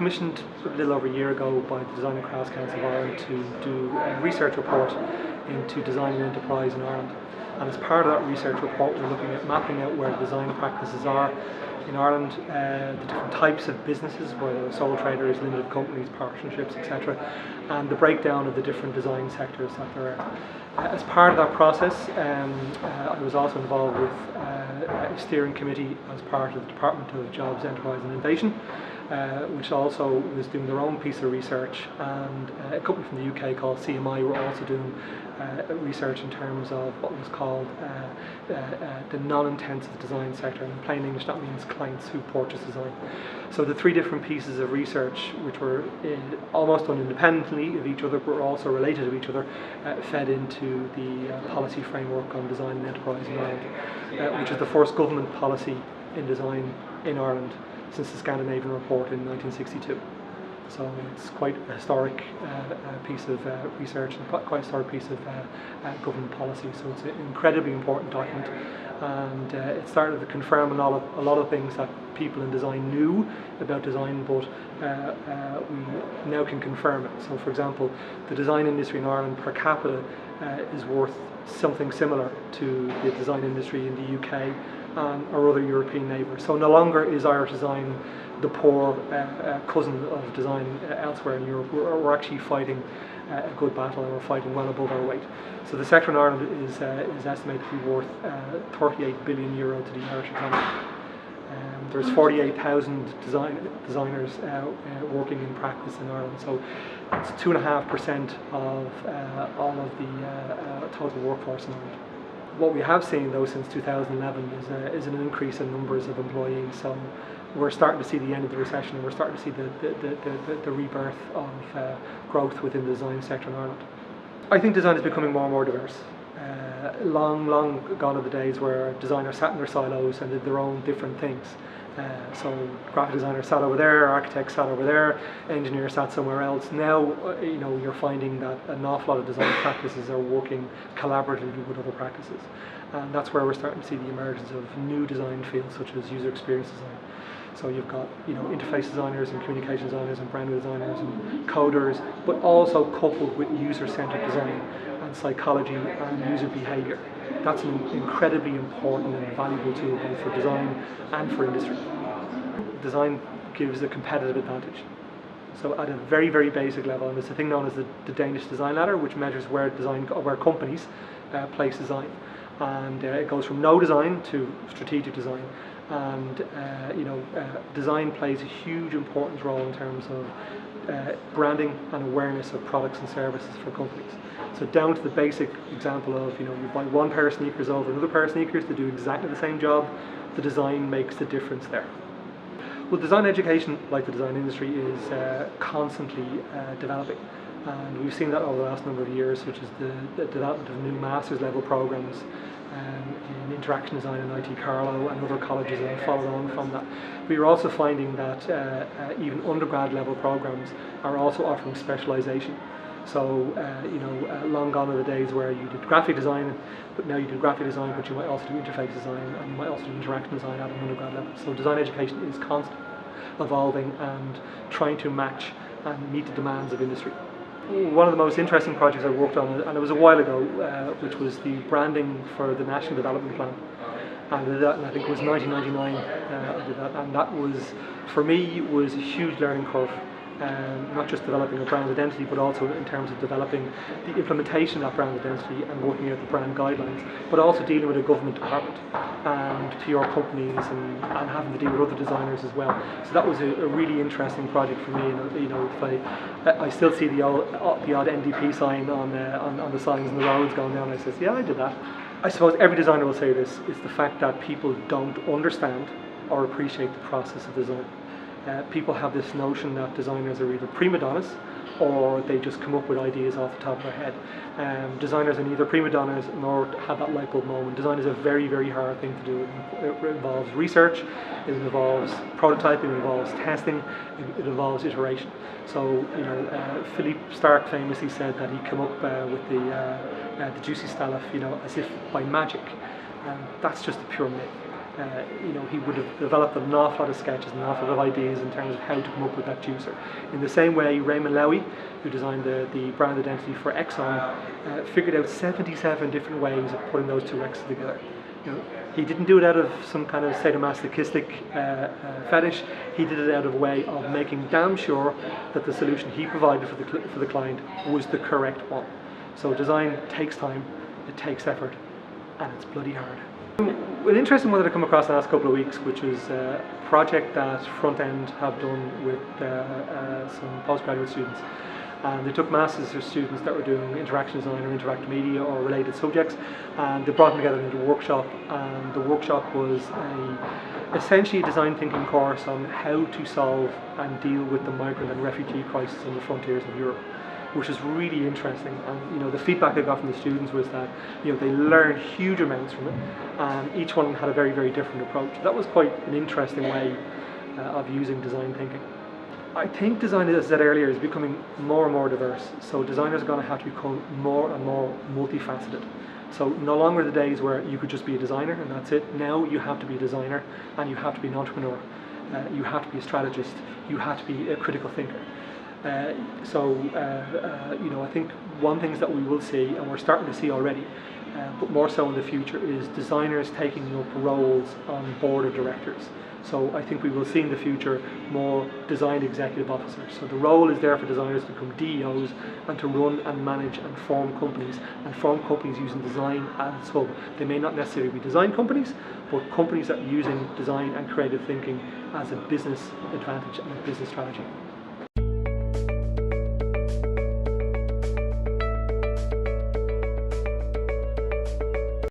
commissioned a little over a year ago by the Design and Crafts Council of Ireland to do a research report into design and enterprise in Ireland. And as part of that research report, we're looking at mapping out where design practices are in Ireland, the different types of businesses, whether sole traders, limited companies, partnerships, etc., and the breakdown of the different design sectors that there are. As part of that process, I was also involved with a steering committee as part of the Department of Jobs, Enterprise and Innovation, which also was doing their own piece of research, and a company from the UK called CMI were also doing research in terms of what was called the non-intensive design sector. In plain English, that means clients who purchase design. So the three different pieces of research, which were almost done independently of each other, but were also related to each other, fed into the policy framework on design and enterprise in Ireland, which is the first government policy in design in Ireland since the Scandinavian Report in 1962. So it's quite a historic piece of research and quite a historic piece of government policy. So it's an incredibly important document, and it started to confirm a lot of things that people in design knew about design, but we now can confirm it. So, for example, the design industry in Ireland per capita is worth something similar to the design industry in the UK and our other European neighbours. So no longer is Irish design the poor cousin of design elsewhere in Europe. We're actually fighting a good battle, and we're fighting well above our weight. So the sector in Ireland is estimated to be worth €38 billion to the Irish economy. There's 48,000 designers working in practice in Ireland, so it's 2.5% of all of the total workforce in Ireland. What we have seen though since 2011 is an increase in numbers of employees. So we're starting to see the end of the recession, and we're starting to see the rebirth of growth within the design sector in Ireland. I think design is becoming more and more diverse. Long gone are the days where designers sat in their silos and did their own different things. So graphic designers sat over there, architects sat over there, engineers sat somewhere else. Now, you're finding that an awful lot of design practices are working collaboratively with other practices, and that's where we're starting to see the emergence of new design fields such as user experience design. So you've got interface designers and communication designers and brand designers and coders, but also coupled with user-centered design and psychology and user behaviour. That's an incredibly important and valuable tool both for design and for industry. Design gives a competitive advantage. So at a very, very basic level, and there's a thing known as the Danish design ladder, which measures where companies place design. And it goes from no design to strategic design. And design plays a huge important role in terms of branding and awareness of products and services for companies. So down to the basic example of you buy one pair of sneakers over another pair of sneakers to do exactly the same job, the design makes the difference there. Well, design education, like the design industry, is constantly developing. And we've seen that over the last number of years, which is the development of new master's level programs in interaction design and IT Carlow and other colleges that have followed on from that. We are also finding that even undergrad level programs are also offering specialisation. So long gone are the days where you did graphic design, but now you do graphic design, but you might also do interface design, and you might also do interaction design at an undergrad level. So design education is constantly evolving and trying to match and meet the demands of industry. One of the most interesting projects I worked on, and it was a while ago, which was the branding for the National Development Plan. And I did that, and I think it was 1999 I did that, and that was, for me, was a huge learning curve. Not just developing a brand identity, but also in terms of developing the implementation of that brand identity and working out the brand guidelines, but also dealing with a government department and PR companies and having to deal with other designers as well. So that was a really interesting project for me. And if I still see the odd NDP sign on the signs and the roads going down, I says, yeah, I did that. I suppose every designer will say this, is the fact that people don't understand or appreciate the process of design. People have this notion that designers are either prima donnas or they just come up with ideas off the top of their head. Designers are neither prima donnas nor have that light bulb moment. Design is a very, very hard thing to do. It involves research, it involves prototyping, it involves testing, it involves iteration. So, Philippe Starck famously said that he came up with the juicy Stallaf, as if by magic. That's just a pure myth. he would have developed an awful lot of sketches and an awful lot of ideas in terms of how to come up with that juicer. In the same way, Raymond Loewy, who designed the brand identity for Exxon, figured out 77 different ways of putting those two X's together. He didn't do it out of some kind of sadomasochistic fetish. He did it out of a way of making damn sure that the solution he provided for the client was the correct one. So design takes time, it takes effort, and it's bloody hard. An interesting one that I come across in the last couple of weeks, which was a project that Front End have done with some postgraduate students. And they took masses of students that were doing interaction design or interactive media or related subjects, and they brought them together into a workshop. And the workshop was essentially a design thinking course on how to solve and deal with the migrant and refugee crisis on the frontiers of Europe, which is really interesting. And the feedback I got from the students was that they learned huge amounts from it, and each one had a very, very different approach. That was quite an interesting way of using design thinking. I think design, as I said earlier, is becoming more and more diverse. So designers are going to have to become more and more multifaceted. So no longer the days where you could just be a designer and that's it. Now you have to be a designer, and you have to be an entrepreneur. You have to be a strategist. You have to be a critical thinker. I think one thing that we will see, and we're starting to see already, but more so in the future, is designers taking up roles on board of directors. So I think we will see in the future more design executive officers. So the role is there for designers to become DEOs and to run and manage and form companies using design as hub. They may not necessarily be design companies, but companies that are using design and creative thinking as a business advantage and a business strategy.